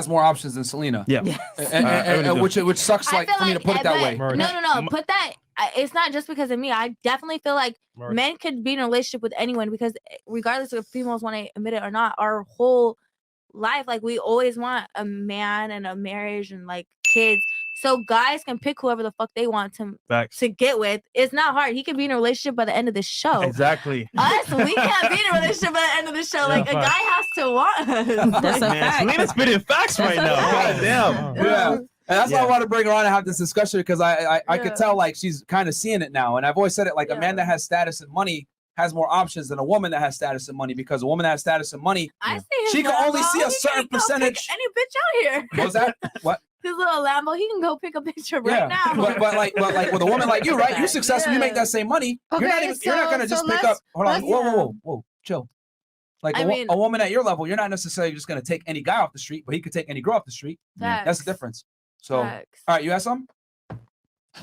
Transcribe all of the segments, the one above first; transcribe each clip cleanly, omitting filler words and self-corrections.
has more options than Selena. Yeah. Which sucks for me to put it that way. No. Put that. It's not just because of me. I definitely feel like men could be in a relationship with anyone because regardless if females want to admit it or not, our whole life, like we always want a man and a marriage and like kids. So guys can pick whoever the fuck they want to get with. It's not hard. He can be in a relationship by the end of the show. Exactly. Us, we can't be in a relationship by the end of the show. Like a guy has to want us. That's a fact. Selena's spitting facts right now. God damn. Yeah. And that's why I want to bring her on and have this discussion because I could tell like she's kind of seeing it now. And I've always said it like a man that has status and money has more options than a woman that has status and money because a woman that has status and money, she can only see a certain percentage. Any bitch out here. What was that? What? His little Lambo, he can go pick a picture right now. But like with a woman like you, right? You're successful. You make that same money. Okay, you're not gonna just pick up. Hold on. Whoa, chill. Like a woman at your level, you're not necessarily just gonna take any guy off the street, but he could take any girl off the street. That's the difference. So, all right, you have some?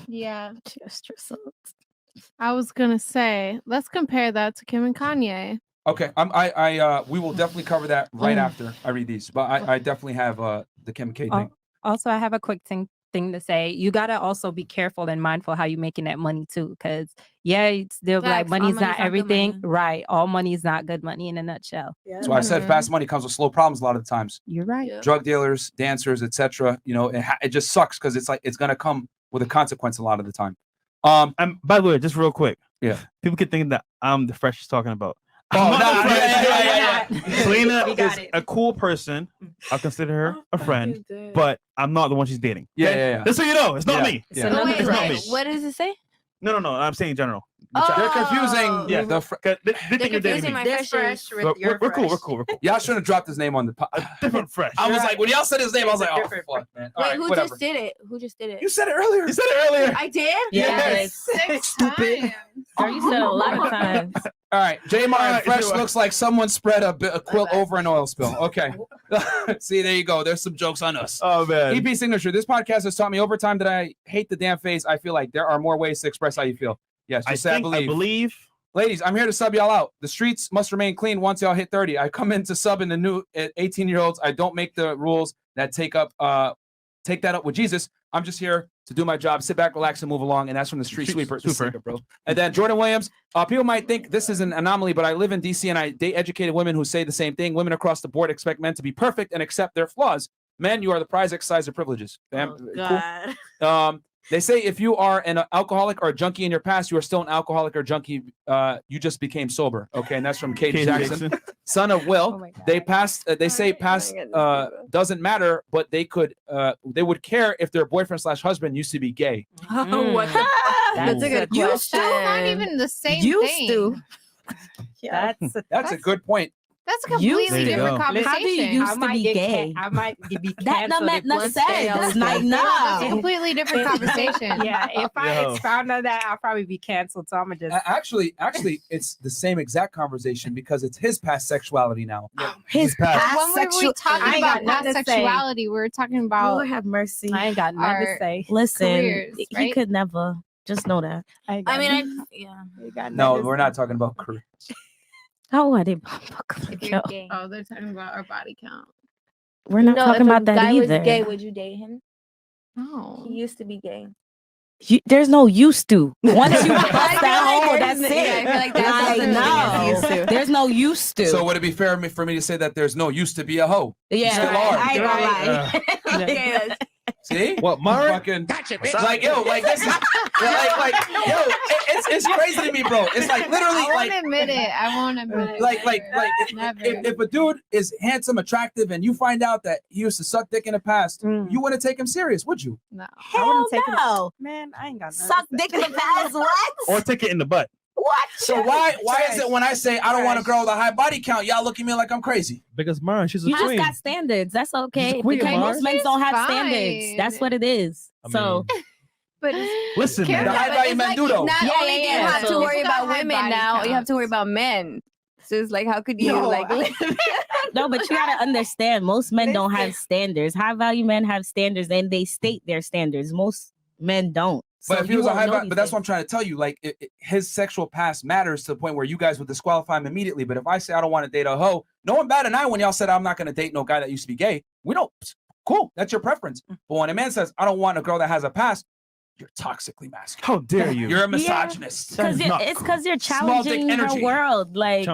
Yeah. I was gonna say, let's compare that to Kim and Kanye. Okay, we will definitely cover that right after I read these. But I definitely have the Kim K thing. Also, I have a quick thing to say. You gotta also be careful and mindful how you're making that money too, because they'll be like money's not everything, right? All money is not good money in a nutshell. That's why I said fast money comes with slow problems a lot of the times. You're right. Yeah. Drug dealers, dancers, etc. You know, it just sucks because it's like it's gonna come with a consequence a lot of the time. And by the way, just real quick, people could think that I'm the freshest talking about. Oh, no. Selena is a cool person. I consider her a friend, but I'm not the one she's dating. Yeah. Just so you know, it's not me. It's not me. What does it say? No. I'm saying in general. They're confusing. Yeah, they think you're dating me. We're cool. Y'all shouldn't have dropped his name on the different fresh. I was like, when y'all said his name, I was like, oh fuck, man. Wait, who just did it? Who just did it? You said it earlier. I did? Yes. Stupid. You said a lot of times. All right, Jamar Fresh looks like someone spread a quilt over an oil spill. Okay. See, there you go. There's some jokes on us. Oh, man. EP Signature. This podcast has taught me over time that I hate the damn face. I feel like there are more ways to express how you feel. Yes, just say I believe. Ladies, I'm here to sub y'all out. The streets must remain clean once y'all hit 30. I come in to sub in the new 18-year-olds. I don't make the rules that take that up with Jesus. I'm just here to do my job, sit back, relax, and move along. And that's from the Street Sweeper. Bro. And then Jordan Williams. People might think this is an anomaly, but I live in DC and I date educated women who say the same thing. Women across the board expect men to be perfect and accept their flaws. Men, you are the prize exercise of privileges. Oh, God. Cool. They say if you are an alcoholic or a junkie in your past, you are still an alcoholic or junkie. You just became sober. Okay, and that's from Kate Jackson, son of Will. They say past doesn't matter, but they would care if their boyfriend/husband used to be gay. That's a good question. That's not even the same thing. That's a good point. That's a completely different conversation. How do you used to be gay? I might be that canceled. not sense. Like, no. It's a completely different conversation. Yeah, if I expound on that, I'll probably be canceled. So I'm gonna just actually, it's the same exact conversation because it's his past sexuality now. His past when we were talking about past sexuality, we were talking about. Lord have mercy. I ain't got nothing to say. Listen, careers, right? he could never. Just know that. No, we're not talking about careers. How are they? Oh, they're talking about our body count. We're not talking about that either. If a guy was gay, would you date him? No. He used to be gay. There's no used to. Once you bust that hole, that's it. I feel like that's no. There's no used to. So would it be fair for me to say that there's no used to be a hoe? Yeah, still are. I ain't gonna lie. See what, Mara? Fucking gotcha, like yo, like this is like yo, it's crazy to me, bro. It's like literally I won't admit it. Like if a dude is handsome, attractive, and you find out that he used to suck dick in the past, you wouldn't take him serious, would you? No. Hell no. Man, I ain't got nothing. Suck dick in the past, what? Or take it in the butt. What? So why is it when I say I don't want a girl with a high body count, y'all look at me like I'm crazy? Because Mara, she's a you queen. just got standards. That's okay. Queen, Because Mara. most men don't have Fine. standards. That's what it is. I mean, But listen, The man. high value men do though. Not only do you have to So- worry about High women body now, you count. have to worry about men. So it's like, how could you live? No, but you gotta understand, most men don't have standards. High value men have standards and they state their standards. Most men don't. But So if he was a won't high know value, these but that's what I'm things. trying to tell you. Like his sexual past matters to the point where you guys would disqualify him immediately. But if I say I don't want to date a hoe, no one batted an eye when y'all said I'm not going to date no guy that used to be gay. We don't. Cool, that's your preference. But when a man says, I don't want a girl that has a past, you're toxically masculine. How dare you? You're a misogynist. It's because you're challenging her world. Like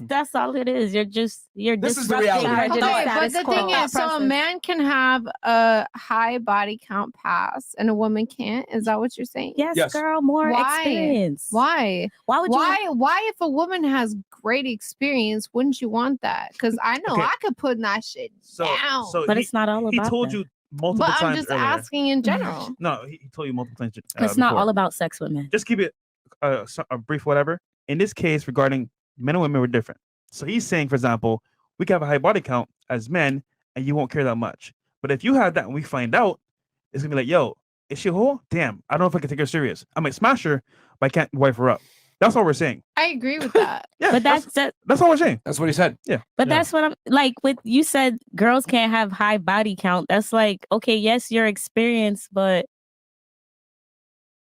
that's all it is. You're this is the reality. Okay, but the thing is, so a man can have a high body count pass and a woman can't. Is that what you're saying? Yes. Girl, more experience. Why? Why if a woman has great experience, wouldn't you want that? Because I know I could put that shit down. But it's not all about He told you multiple times. But I'm just asking in general. No, he told you multiple times. It's not all about sex with men. Just keep it a brief, whatever. In this case, regarding men and women, were different. So he's saying, for example, we can have a high body count as men, and you won't care that much. But if you have that, and we find out, it's gonna be like, yo, is she a whore? Damn, I don't know if I can take her serious. I might smash her, but I can't wife her up. That's all we're saying. I agree with that. Yeah, but that's all we're saying. That's what he said. Yeah. But that's what I'm like with you said girls can't have high body count. That's like, okay, yes, your experience, but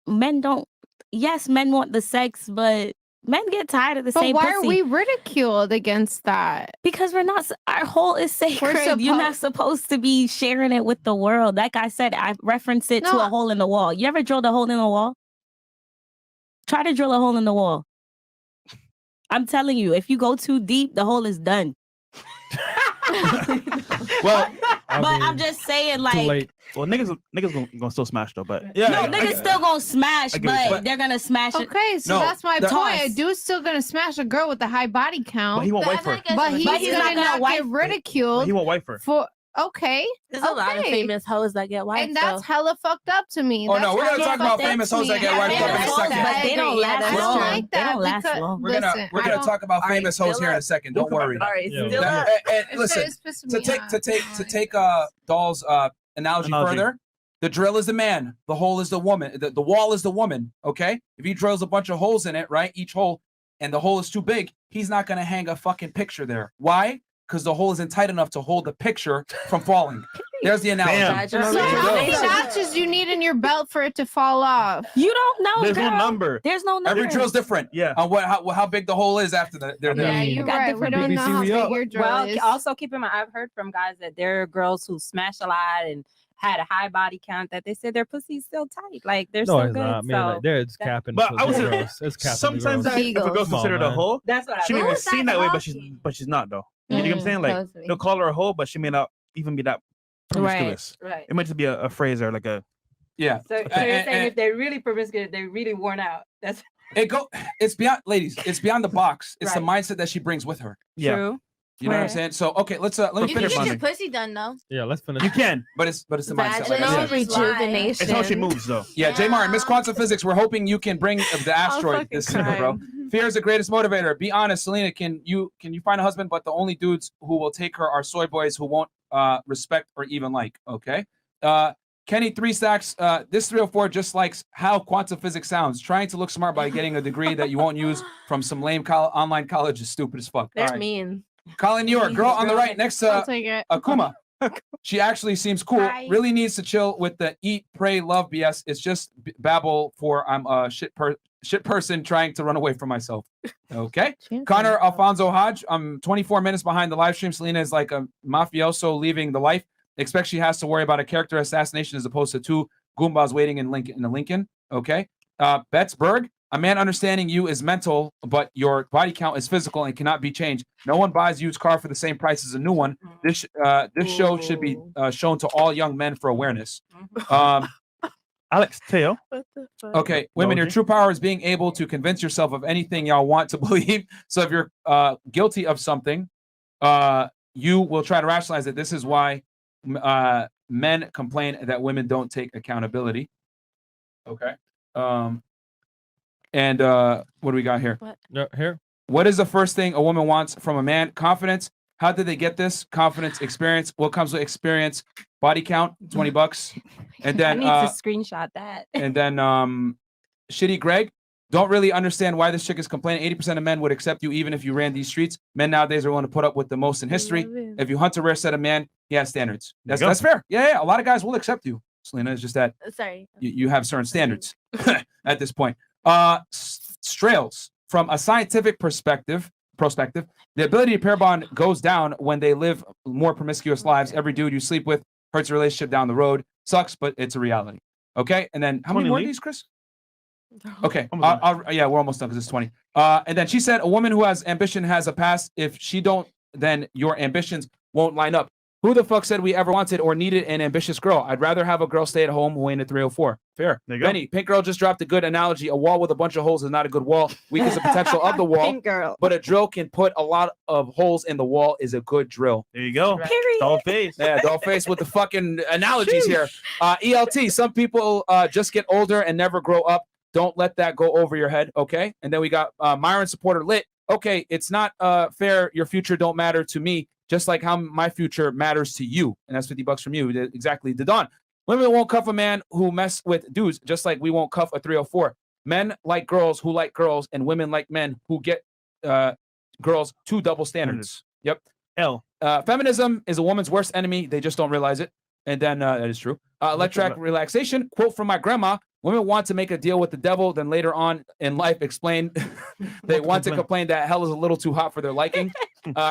men don't. Yes, men want the sex, but men get tired of the same pussy. But why pussy. are we ridiculed against that? Because we're not. Our whole is sacred. You're not supposed to be sharing it with the world. Like I said, I referenced it to a hole in the wall. You ever drilled a hole in the wall? Try to drill a hole in the wall. I'm telling you, if you go too deep, the hole is done. Well, I'm just saying, like, too late. Well, niggas gonna still smash though, but niggas still gonna smash, but they're gonna smash it. Okay, so that's my point. A dude's still gonna smash a girl with a high body count, but he won't wife her. But he's not gonna get ridiculed. But he won't wife her. There's a lot of famous hoes that get wiped, and that's hella fucked up to me. Oh no, we're gonna talk about famous hoes that get wiped up in a second. But they don't last long. They don't last long. We're gonna talk about famous hoes here in a second. Don't worry. And listen, to take Doll's analogy further, the drill is the man, the hole is the woman, the wall is the woman. Okay, if he drills a bunch of holes in it, right, each hole, and the hole is too big, he's not gonna hang a fucking picture there. Why? Because the hole isn't tight enough to hold the picture from falling. There's the analogy. So how many notches you need in your belt for it to fall off? You don't know. There's no number. There's no number. Every drill's different. Yeah. On how big the hole is after the. Yeah, you're right. We don't know how big your drill is. Also keep in mind, I've heard from guys that there are girls who smash a lot and had a high body count that they said their pussy's still tight. Like they're still good. I mean, like, they're just capping. But I was it's capping. Sometimes if a girl's considered a hoe, that's what she may be seen that way, but she's not though. You know what I'm saying? Like they'll call her a hoe, but she may not even be that promiscuous. Right. It might just be a phrase or like a yeah. So you're saying if they're really promiscuous, they're really worn out. That's it's beyond, ladies. It's beyond the box. It's the mindset that she brings with her. Yeah. True. You know what I'm saying? So okay, let me you finish. can get your pussy done though. Yeah, let's finish. You can, but it's the mindset. Like I said. Rejuvenation. It's how she moves though. Yeah, J Martin, Miss Quantum Physics. We're hoping you can bring the asteroid this year, bro. Fear is the greatest motivator. Be honest, Selena. Can you find a husband? But the only dudes who will take her are soy boys who won't respect or even like. Okay. Kenny 3 Stacks. This 304 just likes how quantum physics sounds. Trying to look smart by getting a degree that you won't use from some lame online college is stupid as fuck. They're mean. Colin New York, girl on the right next to Akuma. She actually seems cool. Hi. Really needs to chill with the eat, pray, love BS. It's just babble for I'm a shit person trying to run away from myself. Okay. Connor Alfonso Hodge. I'm 24 minutes behind the live stream. Selena is like a mafioso leaving the life. Expect she has to worry about a character assassination as opposed to 2 Goombas waiting in the Lincoln. Okay. Betts Berg. A man understanding you is mental, but your body count is physical and cannot be changed. No one buys a used car for the same price as a new one. This show should be shown to all young men for awareness. Alex Teo. Okay, women, your true power is being able to convince yourself of anything y'all want to believe. So if you're guilty of something, you will try to rationalize it. This is why men complain that women don't take accountability. Okay. And what do we got here? Here. What is the first thing a woman wants from a man? Confidence. How did they get this? Confidence, experience. What comes with experience? Body count, $20. And then I need to screenshot that. And then Shitty Greg. Don't really understand why this chick is complaining. 80% of men would accept you even if you ran these streets. Men nowadays are willing to put up with the most in history. If you hunt a rare set of man, he has standards. That's fair. Yeah. A lot of guys will accept you, Selena. It's just that you have certain standards at this point. Strails. From a scientific perspective, the ability to pair bond goes down when they live more promiscuous lives. Every dude you sleep with hurts your relationship down the road. Sucks, but it's a reality. Okay, and then how many more of these, Chris? Okay, yeah, we're almost done because it's 20. And then she said, a woman who has ambition has a past. If she don't, then your ambitions won't line up. Who the fuck said we ever wanted or needed an ambitious girl? I'd rather have a girl stay at home who ain't a 304. Fair. There you go. Benny, Pink Girl just dropped a good analogy. A wall with a bunch of holes is not a good wall. Weakens the potential of the wall. Pink Girl. But a drill can put a lot of holes in the wall is a good drill. There you go. Period. Doll face. Yeah, doll face with the fucking analogies here. ELT, some people just get older and never grow up. Don't let that go over your head, okay? And then we got Myron supporter lit. Okay, it's not fair. Your future don't matter to me, just like how my future matters to you. And that's $50 from you. Exactly. Dedon. Women won't cuff a man who mess with dudes, just like we won't cuff a 304. Men like girls who like girls, and women like men who get girls to double standards. Yep. L. Feminism is a woman's worst enemy. They just don't realize it. And then that is true. Electric relaxation. Quote from my grandma. Women want to make a deal with the devil, then later on in life explain they want to complain that hell is a little too hot for their liking.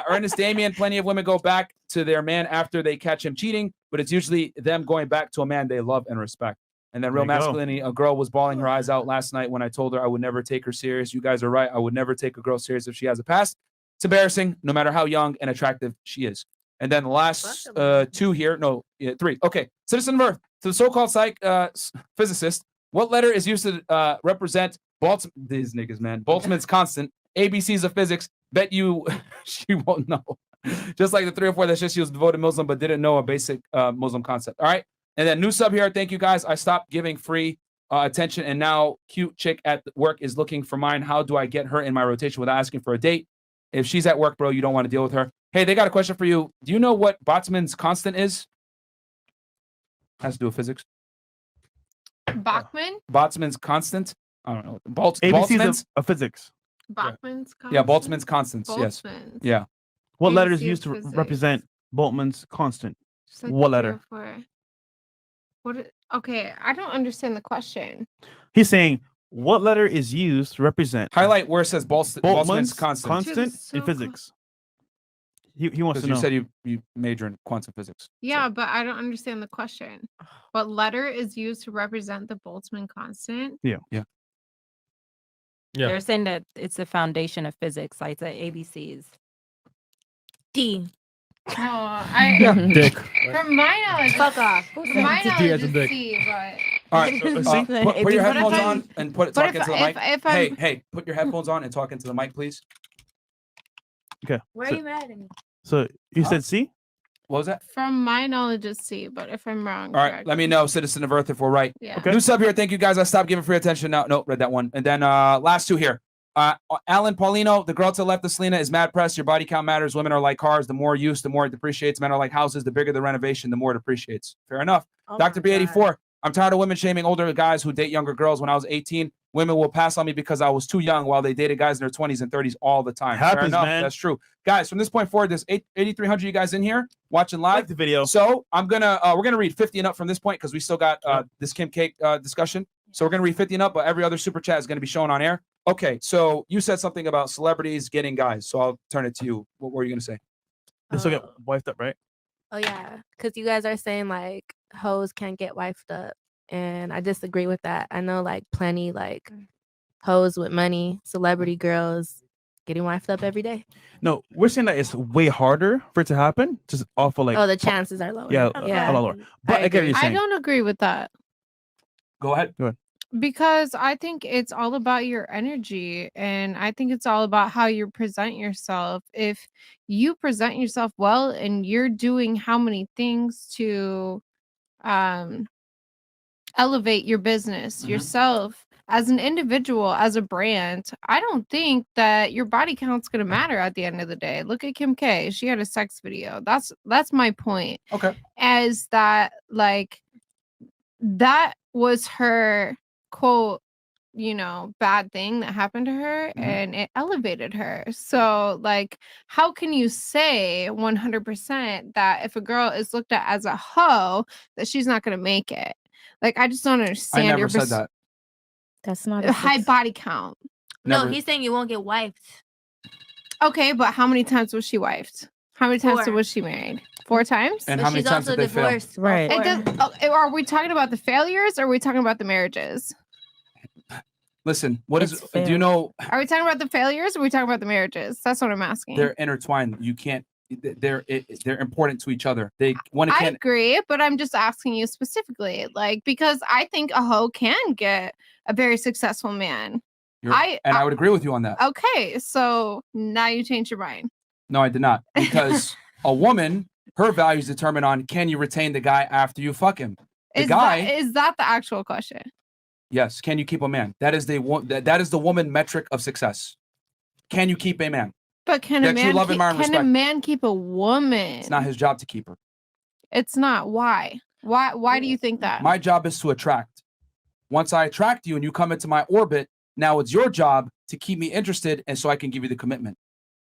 Ernest Damien, plenty of women go back to their man after they catch him cheating, but it's usually them going back to a man they love and respect. And then real masculinity, a girl was bawling her eyes out last night when I told her I would never take her serious. You guys are right. I would never take a girl serious if she has a past. It's embarrassing, no matter how young and attractive she is. And then the last three. Okay, Citizen of Earth. To the so-called physicist, what letter is used to represent these niggas, man? Boltzmann's constant, ABCs of physics. Bet you she won't know. Just like the 304 that says she was devoted Muslim but didn't know a basic Muslim concept. All right. And then new sub here. Thank you guys. I stopped giving free attention, and now cute chick at work is looking for mine. How do I get her in my rotation without asking for a date? If she's at work, bro, you don't want to deal with her. Hey, they got a question for you. Do you know what Boltzmann's constant is? Has to do with physics. Bachman? Boltzmann's constant? I don't know. ABCs of physics. Bachman's constant? Yeah, Boltzmann's constants. Yes. Yeah. What ABC letter is of used to physics. represent Boltzmann's constant? Just like What the letter? 304. Okay, I don't understand the question. He's saying, what letter is used to represent Highlight where it says Boltzmann's constant. constant in physics? He wants to know. You said you major in quantum physics. Yeah, but I don't understand the question. What letter is used to represent the Boltzmann constant? Yeah. They're saying that it's the foundation of physics, like the ABCs. D. No, Dick. from my knowledge, Fuck off. from my D knowledge as a is dick. C, but All right. Put your headphones on and talk but into the mic. if I'm, Hey, put your headphones on and talk into the mic, please. Okay. Why are you mad at me? So you said C? What was that? from my knowledge is C, but if I'm wrong, All right. correct Let me know, Citizen of Earth, if we're right. Yeah. Okay. New sub here. Thank you guys. I stopped giving free attention. Now, nope, read that one. And then last two here. Alan Paulino, the girl to the left of Selena is mad press. Your body count matters. Women are like cars. The more use, the more it depreciates. Men are like houses. The bigger the renovation, the more it appreciates. Fair enough. Dr. B84, I'm tired of women shaming older guys who date younger girls. When I was 18, women will pass on me because I was too young while they dated guys in their 20s and 30s all the time. Fair Happens, enough. man. That's true. Guys, from this point forward, there's 8,300 you guys in here watching live. Like the video. So I'm gonna we're gonna read 50 and up from this point because we still got this Kim Cake discussion. So we're gonna read 50 and up, but every other super chat is gonna be shown on air. Okay, so you said something about celebrities getting guys, so I'll turn it to you. What were you gonna say? They still get wifed up, right? Oh yeah, because you guys are saying like hoes can't get wifed up, and I disagree with that. I know like plenty like hoes with money, celebrity girls getting wifed up every day. No, we're saying that it's way harder for it to happen. Just awful like. Oh, the chances are lower. Yeah, yeah. a lot lower. But I get what you're I saying. don't agree with that Go ahead. because I think it's all about your energy, and I think it's all about how you present yourself. If you present yourself well and you're doing how many things to elevate your business, yourself as an individual, as a brand, I don't think that your body count's gonna matter at the end of the day. Look at Kim K. She had a sex video. That's my point. Okay. As that like that was her quote, bad thing that happened to her, and it elevated her. So like, how can you say 100% that if a girl is looked at as a hoe, that she's not going to make it? Like, I just don't understand. I never said that. That's not A high body count. No, Never. he's saying you won't get wifed. Okay, but how many times was she wifed? How many times 4. was she married? 4 times? And But how many she's times also did they fail? divorced. Right. It before. does, are we talking about the failures or are we talking about the marriages? Listen, what is? It's Do you fair. know Are we talking about the failures or are we talking about the marriages? That's what I'm asking. they're intertwined? You can't. They're important to each other. They one I can't. agree, but I'm just asking you specifically, like, because I think a hoe can get a very successful man. I would agree with you on that. Okay, so now you change your mind. No, I did not, because a woman, her value is determined on can you retain the guy after you fuck him. The guy Is that the actual question? Yes, can you keep a man? That is the woman metric of success. Can you keep a man? But can a That you man love, keep, admire, and can a respect. man keep a woman? It's not his job to keep her. It's not. Why? Why do you think that? My job is to attract. Once I attract you and you come into my orbit, now it's your job to keep me interested, and so I can give you the commitment.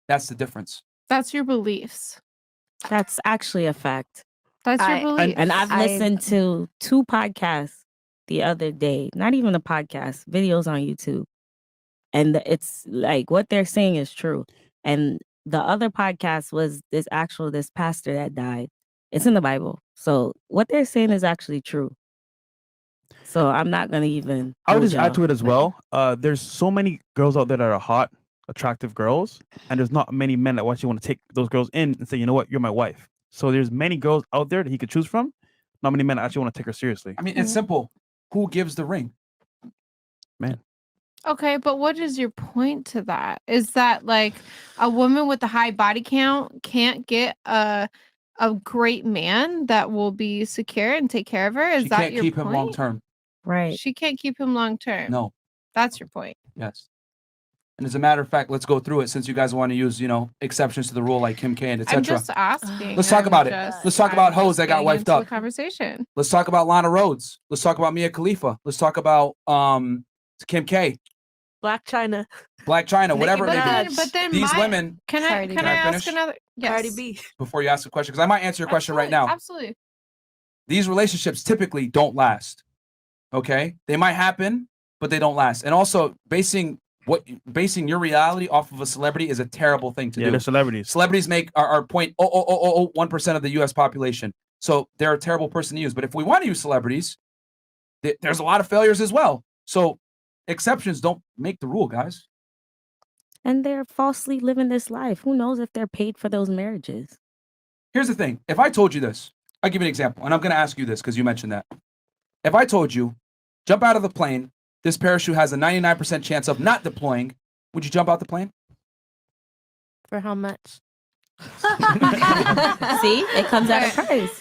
That's the difference. That's your beliefs. That's actually a fact. That's your beliefs. And I've listened to 2 podcasts the other day. Not even a podcast, videos on YouTube. And it's like what they're saying is true. And the other podcast was this pastor that died. It's in the Bible. So what they're saying is actually true. So I'm not gonna even. I would hold just add to y'all. it as well. There's so many girls out there that are hot, attractive girls, and there's not many men that actually want to take those girls in and say, you know what, you're my wife. So there's many girls out there that he could choose from. Not many men actually want to take her seriously. I mean, it's simple. Who gives the ring? Man. Okay, but what is your point to that? Is that like a woman with a high body count can't get a great man that will be secure and take care of her? Is She that can't your keep point? him long term. Right. She can't keep him long term. No. That's your point. Yes. And as a matter of fact, let's go through it since you guys want to use, exceptions to the rule like Kim K and I'm etc. just asking. Let's talk about it. Let's talk about hoes that got getting wifed into the up. conversation. Let's talk about Lana Rhodes. Let's talk about Mia Khalifa. Let's talk about Kim K, Black China. Black China, whatever it may be. But then These my- women. Can I Can I ask finish? another? Yes. Cardi B. Before you ask a question, because I might answer your question right now. Absolutely. These relationships typically don't last. Okay, they might happen, but they don't last. And also, basing your reality off of a celebrity is a terrible thing to Yeah, do. they're celebrities. Celebrities are 0.00001% of the U.S. population, so they're a terrible person to use. But if we want to use celebrities, there's a lot of failures as well. So exceptions don't make the rule, guys. And they're falsely living this life. Who knows if they're paid for those marriages? Here's the thing: if I told you this, I'll give you an example, and I'm going to ask you this because you mentioned that. If I told you, jump out of the plane, this parachute has a 99% chance of not deploying, would you jump out the plane? For how much? See, it comes at a price.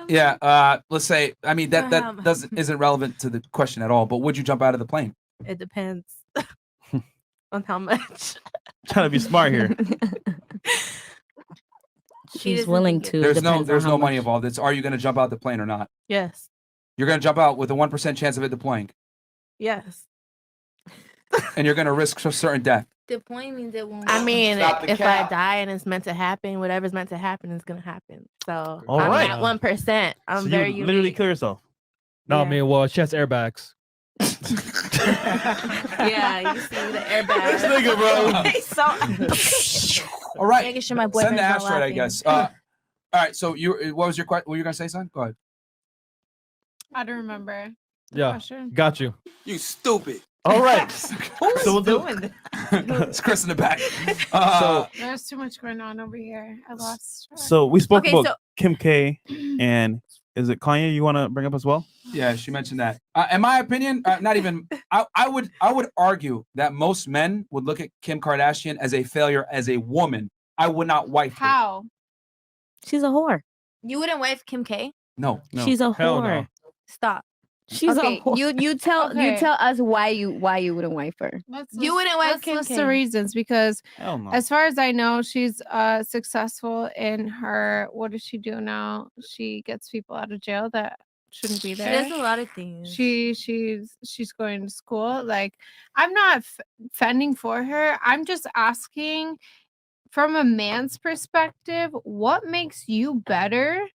Yeah, let's say, I mean, For how that much? isn't relevant to the question at all, but would you jump out of the plane? It depends on how much. Trying to be smart here. She's willing to. There's Depends on no how money much. involved. It's are you going to jump out the plane or not? Yes. You're going to jump out with a 1% chance of it deploying, Yes. and you're going to risk a certain death. Deploying means it won't. I mean, Stop the if I cap. die and it's meant to happen, whatever's meant to happen is gonna happen. So All I'm right. at 1%. I'm So you very would literally unique. kill yourself. No, I Yeah. mean, well, she has airbags. Yeah, you see the airbag. This nigga, bro. All right, Making sure my send boyfriend's the not asteroid, I laughing. guess. All right, so what was your question? What were you going to say, son? Go ahead. I don't remember. Yeah, Question. got you. You stupid. All right. Who's So we'll do- doing this? It's Chris in the back. There's too much going on over here. I lost track. So we spoke Okay, about so- Kim K and is it Kanye you want to bring up as well? Yeah, she mentioned that. In my opinion, not even. I would argue that most men would look at Kim Kardashian as a failure as a woman. I would not wife her. How? She's a whore. You wouldn't wife Kim K? No. She's a Hell whore. no. Stop. She's Okay, a whore. you tell Okay. us why you wouldn't wife her. You wouldn't wife let's Kim list K. the reasons because Hell no. as far as I know, she's successful in her. What does she do now? She gets people out of jail that shouldn't be She there. does a lot of things. She's going to school. Like I'm not fending for her. I'm just asking from a man's perspective, what makes you better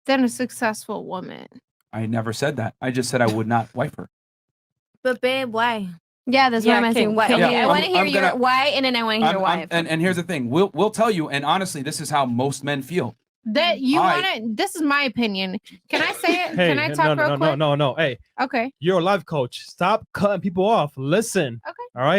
than a successful woman? I never said that. I just said I would not wife her. But babe, why? Yeah, that's what I'm asking. Why? can Okay, you- I want to hear I'm your gonna- why, and then I want to hear why. And here's the thing. We'll tell you. And honestly, this is how most men feel. That you All want to. This is my opinion. Can I say it? Hey, Can I talk real quick? no. Hey, Okay. you're a life coach. Stop cutting people off. Listen. Okay. All right.